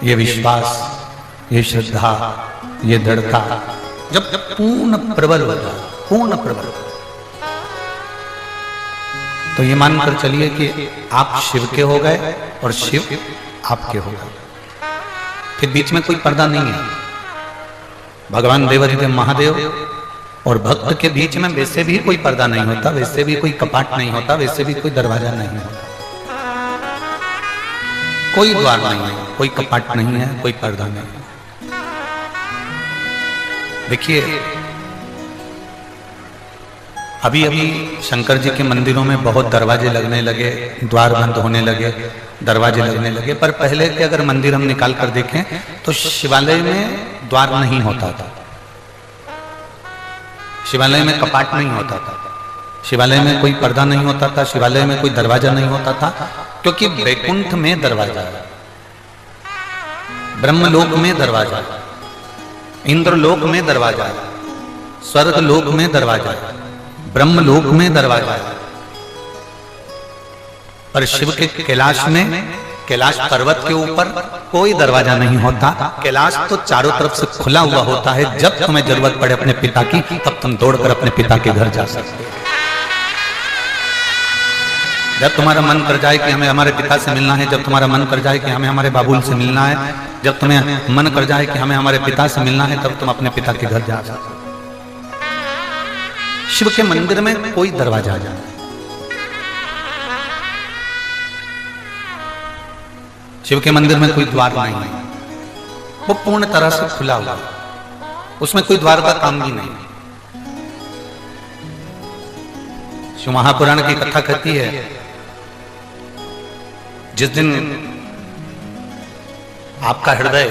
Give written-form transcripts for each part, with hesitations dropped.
ये विश्वास, ये श्रद्धा, ये दृढ़ता जब पूर्ण प्रबल हो जाए, पूर्ण प्रबल, तो ये मानकर चलिए कि आप शिव के हो गए और शिव आपके हो गए। फिर बीच में कोई पर्दा नहीं है। भगवान देवाधिदेव महादेव और भक्त के बीच में वैसे भी कोई पर्दा नहीं होता, वैसे भी कोई कपाट नहीं होता, वैसे भी कोई दरवाजा नहीं होता, कोई द्वार नहीं है, कोई कपाट नहीं है, कोई पर्दा नहीं है। देखिए अभी अभी शंकर जी के मंदिरों में बहुत दरवाजे लगने लगे, द्वार बंद होने लगे, दरवाजे लगने लगे। पर पहले के अगर मंदिर हम निकाल कर देखें तो शिवालय में द्वार नहीं होता था, शिवालय में कपाट नहीं होता था, शिवालय में कोई पर्दा नहीं होता था, शिवालय में कोई दरवाजा नहीं होता था, क्योंकि वैकुंठ में दरवाजा है, ब्रह्मलोक में दरवाजा है, इंद्रलोक में दरवाजा है, स्वर्ग लोक में दरवाजा है, ब्रह्मलोक में दरवाजा है। पर शिव के कैलाश में, कैलाश पर्वत के ऊपर कोई दरवाजा नहीं होता। कैलाश तो चारों तरफ से खुला हुआ होता है। जब तुम्हें जरूरत पड़े अपने पिता की, तब तुम दौड़कर अपने पिता के घर जा सकते हो। जब तुम्हारा मन कर जाए कि हमें हमारे पिता से मिलना है, जब तुम्हारा मन कर जाए कि हमें हमारे बाबुल से मिलना है, जब तुम्हें मन कर जाए कि हमें हमारे पिता से मिलना है, तब तुम अपने पिता के घर जा सकते हो। शिव के मंदिर में कोई दरवाजा नहीं, शिव के मंदिर में कोई द्वार नहीं है, वो पूर्ण तरह से खुला हुआ, उसमें कोई द्वार का काम भी नहीं। शिव महापुराण की कथा कहती है, जिस दिन आपका हृदय,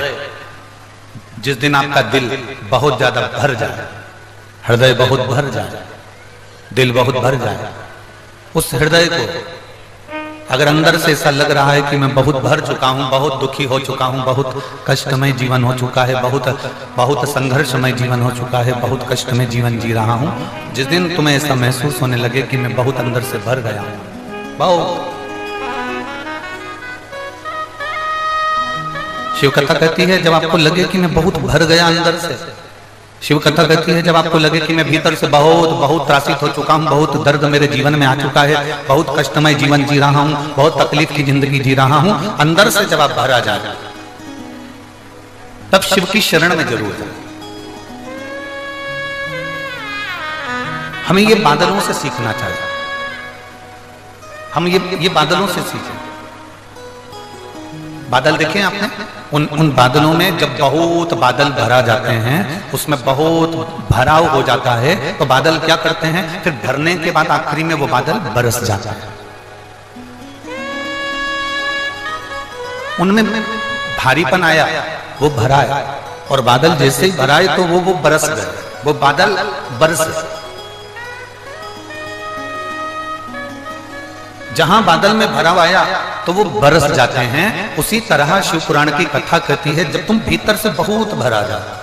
जिस दिन आपका दिल बहुत ज्यादा भर जाए, हृदय बहुत भर जाए, दिल बहुत भर जाए, उस हृदय को अगर अंदर से ऐसा लग रहा है कि मैं बहुत भर चुका हूं, बहुत दुखी हो चुका हूं, बहुत कष्टमय जीवन हो चुका है, बहुत संघर्षमय जीवन हो चुका है, बहुत कष्टमय जीवन जी रहा हूं, जिस दिन तुम्हें ऐसा महसूस होने लगे कि मैं बहुत अंदर से भर गया हूं, बहुत। शिव कथा कहती है जब आपको लगे कि मैं बहुत भर गया अंदर से, शिव कथा कहती है जब आपको लगे कि मैं भीतर से बहुत त्रासित हो चुका हूं, बहुत दर्द मेरे जीवन में आ चुका है, बहुत कष्टमय जीवन जी रहा हूं, बहुत तकलीफ की जिंदगी जी रहा हूं, अंदर से जब आप भरा जाए, तब शिव की शरण में जरूर जाए। हमें ये बादलों से सीखना चाहिए, हम ये बादलों से सीखें। बादल देखें आपने, उन बादलों में जब बहुत बादल भरा जाते हैं, उसमें बहुत भराव हो जाता है, तो बादल क्या करते हैं, फिर भरने के बाद आखिरी में वो बादल बरस जाता है। उनमें भारीपन आया, वो भराया, और बादल जैसे ही भराए तो वो बरस गए, वो बादल बरस गए। जहां बादल में भराव आया तो वो बरस जाते हैं। उसी तरह शिव पुराण की कथा कहती है जब तुम भीतर से बहुत भरा जाओ,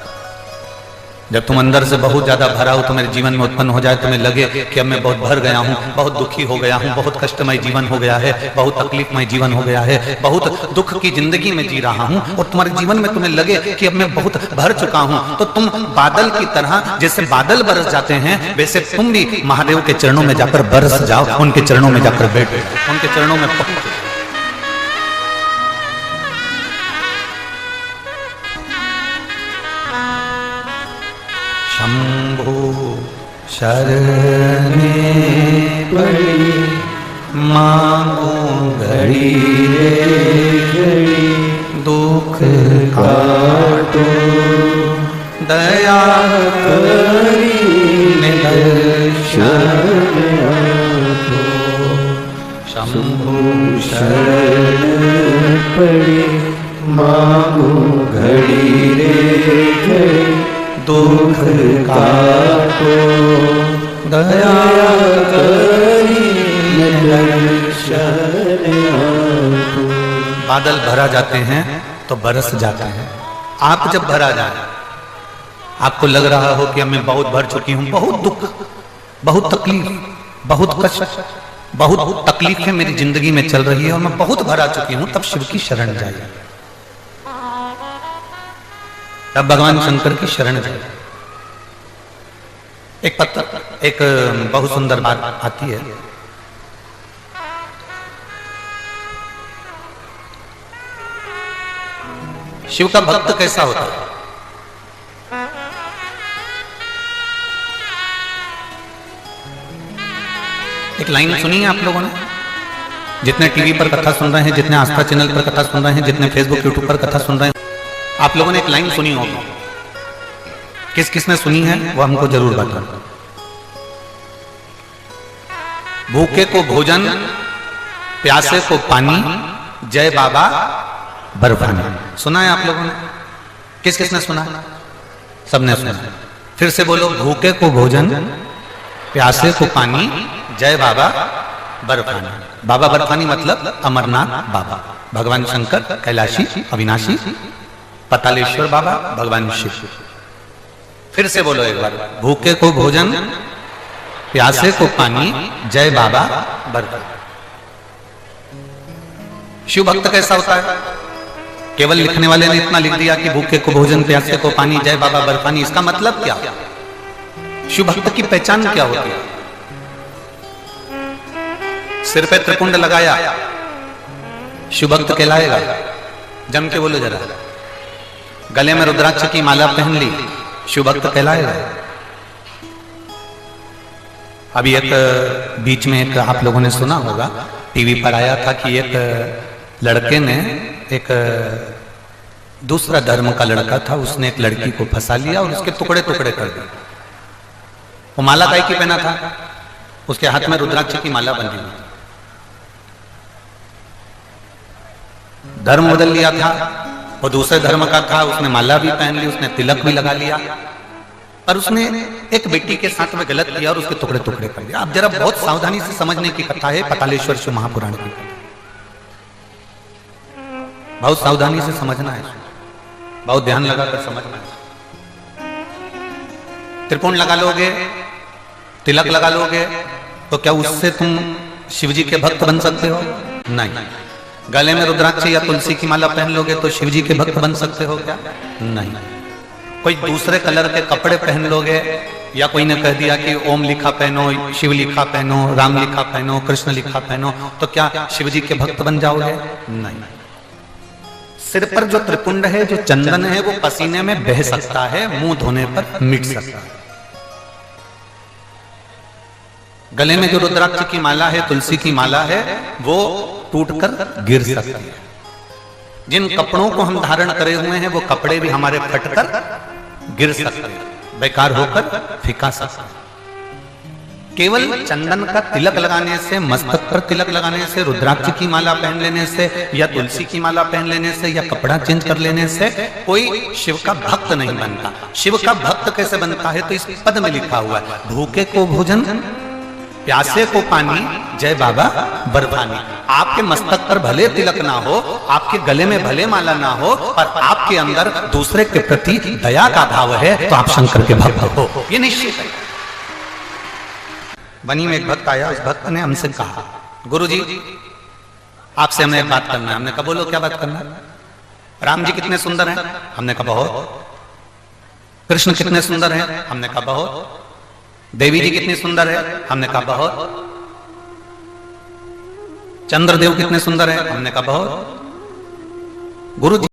जब तुम अंदर से बहुत ज्यादा भरा हो, तो मेरे जीवन में उत्पन्न हो जाए, तुम्हें लगे कि अब मैं बहुत भर गया हूं, बहुत दुखी हो गया हूं, बहुत कष्टमय जीवन हो गया है, बहुत तकलीफमय जीवन हो गया है, बहुत दुख की जिंदगी में जी रहा हूं, और तुम्हारे जीवन में तुम्हें लगे कि अब मैं बहुत भर चुका हूं, तो तुम बादल की तरह, जैसे बादल बरस जाते हैं, वैसे तुम भी महादेव के चरणों में जाकर बरस जाओ, उनके चरणों में जाकर बैठ, उनके चरणों में पहुंचो। शंभो शरणे पड़ी मांगो घड़ी रे घड़ी, दुख काटो दया करी निदर्शन दो। शंभो शरण पड़ी मांगो घड़ी रे घड़ी, दुख काटो दया करी निदर्शन दो। बादल भरा जाते हैं तो बरस जाते हैं। आप जब भरा जाए, आपको लग रहा हो कि मैं बहुत भर चुकी हूं, बहुत दुख, बहुत तकलीफ, बहुत कष्ट, बहुत तकलीफें मेरी जिंदगी में चल रही है और मैं बहुत भरा चुकी हूं, तब शिव की शरण जाइए। तब भगवान शंकर की शरण जाए। एक बहुत सुंदर बात आती है। शिव का भक्त कैसा होता है? एक लाइन सुनी है आप लोगों ने? जितने टीवी पर कथा सुन रहे हैं, जितने आस्था चैनल पर कथा सुन रहे हैं, जितने फेसबुक यूट्यूब पर कथा सुन रहे हैं, आप लोगों ने एक लाइन सुनी होगी। किस किसने सुनी है वो हमको जरूर बताओ। भूखे को भोजन, प्यासे को पानी, जय बाबा बर्फानी। सुना है आप लोगों ने? किस किसने सुना? सबने सुना। फिर से बोलो, भूखे को भोजन, प्यासे को पानी, जय बाबा बर्फानी। बाबा बर्फानी मतलब अमरनाथ बाबा, भगवान शंकर, कैलाशी, अविनाशी, पतालेश्वर बाबा, भगवान शिव। फिर से बोलो एक बार, भूखे को भोजन, प्यासे को पानी, जय बाबा बर्फानी। शिव भक्त कैसा होता है? केवल लिखने वाले ने इतना लिख दिया कि भूखे को भोजन, प्यासे को पानी, जय बाबा बर्फानी। इसका मतलब क्या? शिव भक्त की पहचान क्या होती है? सिर पे त्रिपुंड लगाया, शिव भक्त कहलाएगा? जम के बोलो जरा। गले में रुद्राक्ष की माला पहन ली, शिव भक्त कहलाएगा? अभी एक बीच में एक आप लोगों ने सुना होगा, टीवी पर आया था कि एक लड़के ने, एक दूसरा धर्म का लड़का था, उसने एक लड़की को फंसा लिया और उसके टुकड़े टुकड़े कर दिए। वो माला काय की पहना था? उसके हाथ में रुद्राक्ष की माला बंधी हुई। धर्म बदल लिया था, वो दूसरे धर्म का था, उसने माला भी पहन ली, उसने तिलक भी लगा लिया, पर उसने एक बेटी के साथ में गलत किया और उसके टुकड़े टुकड़े कर दिया। अब जरा बहुत सावधानी से समझने की कथा है, पतालेश्वर शिव महापुराण की। बहुत सावधानी से समझना है, बहुत ध्यान लगाकर समझना है। त्रिपुंड लगा लोगे, तिलक लगा लोगे, तो क्या उससे तुम शिवजी के भक्त बन सकते हो? नहीं। गले में रुद्राक्ष या तुलसी की माला पहन लोगे तो शिवजी के भक्त बन सकते हो क्या? नहीं। कोई दूसरे कलर के कपड़े पहन लोगे, या कोई ने कह दिया कि ओम लिखा पहनो, शिव लिखा पहनो, राम लिखा पहनो, कृष्ण लिखा पहनो, तो क्या शिवजी के भक्त बन जाओगे? नहीं। सिर पर जो त्रिपुंड है, जो चंदन है, वो पसीने में बह सकता है, मुंह धोने पर मिट सकता है। गले में जो रुद्राक्ष की माला है, तुलसी की माला है, वो टूटकर गिर सकती है। जिन कपड़ों को हम धारण करे हुए हैं, वो कपड़े भी हमारे फटकर गिर सकते हैं, बेकार होकर फिका सकते हैं। केवल चंदन का तिलक लगाने से, मस्तक पर तिलक लगाने से, रुद्राक्ष की माला पहन लेने से, या तुलसी की माला पहन लेने से, या कपड़ा चेंज कर लेने से कोई शिव का भक्त नहीं बनता। शिव का भक्त कैसे बनता है? तो इस पद में लिखा हुआ है, भूखे को भोजन, प्यासे को पानी, जय बाबा बर्फानी। आपके मस्तक पर भले तिलक ना हो, आपके गले में भले माला ना हो, पर आपके अंदर दूसरे के प्रति दया का भाव है, तो आप शंकर के भक्त हो, ये निश्चित है। बनी में एक भक्त आया, उस भक्त ने हमसे कहा, गुरुजी आपसे हमें एक बात करना है। हमने कहा बोलो क्या बात करना है? राम जी कितने सुंदर हैं? हमने कहा बहुत। कृष्ण कितने सुंदर हैं? हमने कहा बहुत। देवी जी कितनी सुंदर है? हमने कहा बहुत। चंद्रदेव कितने सुंदर है? हमने कहा बहुत। गुरु जी